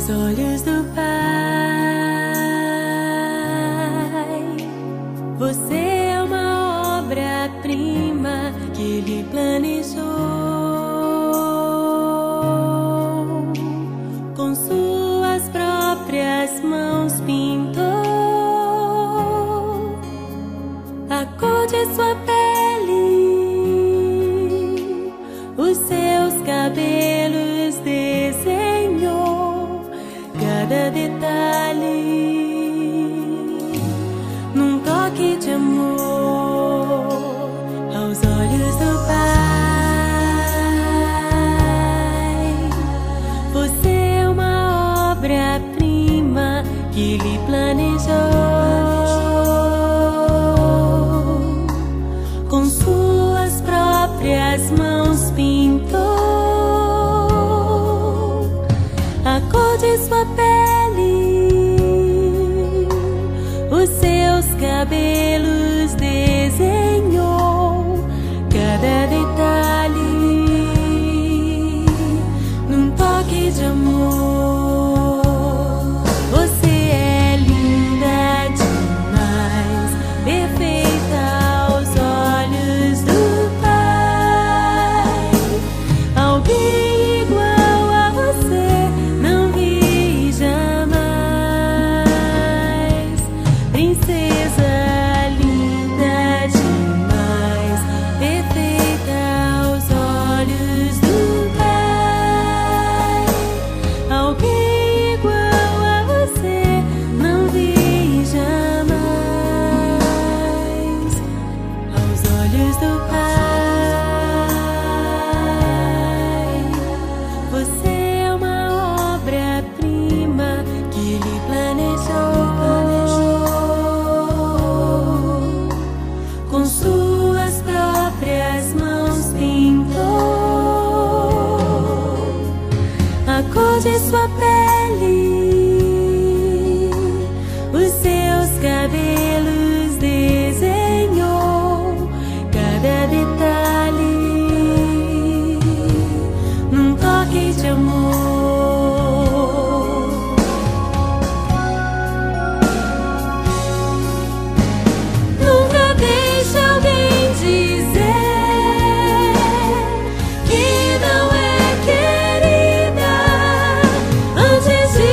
aos olhos do Pai. Você é uma obra-prima que Ele planejou, com suas próprias mãos pintou a cor de sua pele, os seus cabelos desenhou, cada detalhe num toque de amor aos olhos do Pai. Você é uma obra-prima que Ele planejou, com suas próprias mãos pintou a cor de sua pele, os seus cabelos desenhou, cada detalhe num toque de amor. Você é linda demais, perfeita aos olhos do Pai. Alguém igual a você não vi jamais. Princesa linda demais, perfeita aos olhos do Pai. Alguém igual a você não vi jamais aos olhos do Pai. Você é uma obra-prima que Ele planejou, com suas próprias mãos pintou a cor de sua pele, os seus cabelos desenhou, cada detalhe num toque de amor. Nunca deixe alguém dizer que não é querida antes de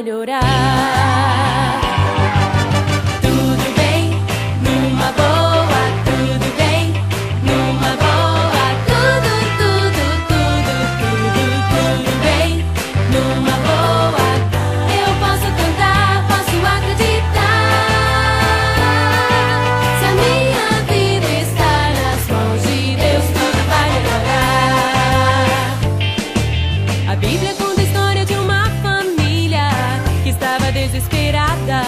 melhorar. Tudo bem, numa boa, tudo bem, numa boa, tudo bem, numa boa. Eu posso cantar, posso acreditar. Se a minha vida está nas mãos de Deus, tudo vai melhorar. A Bíblia conta a história de uma família que estava desesperada.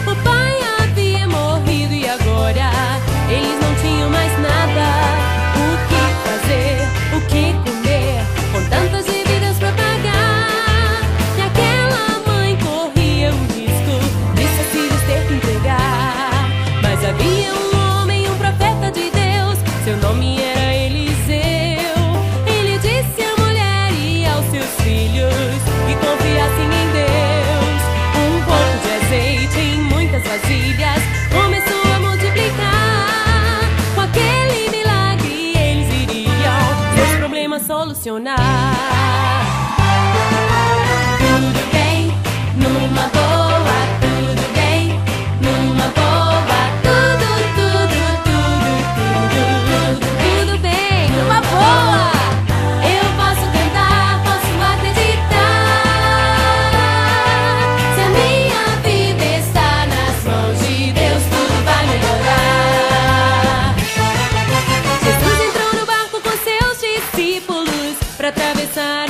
O pai havia morrido e agora eles não tinham mais nada. O que fazer, o que comer, com tantas dívidas pra pagar. E aquela mãe corria o risco de seus filhos ter que entregar. Mas havia um homem, um profeta de Deus, seu nome era Eliseu. Ele disse à mulher e aos seus filhos que confiassem em Deus. Um pouco de azeite em muitas vasilhas começou a multiplicar. Com aquele milagre eles iriam seus problemas solucionar. Tudo bem, numa boa, tudo bem, numa boa, tudo bem, numa boa. Eu posso cantar, posso acreditar. Se a minha vida está nas mãos de Deus, tudo vai melhorar. Jesus entrou no barco com seus discípulos para atravessar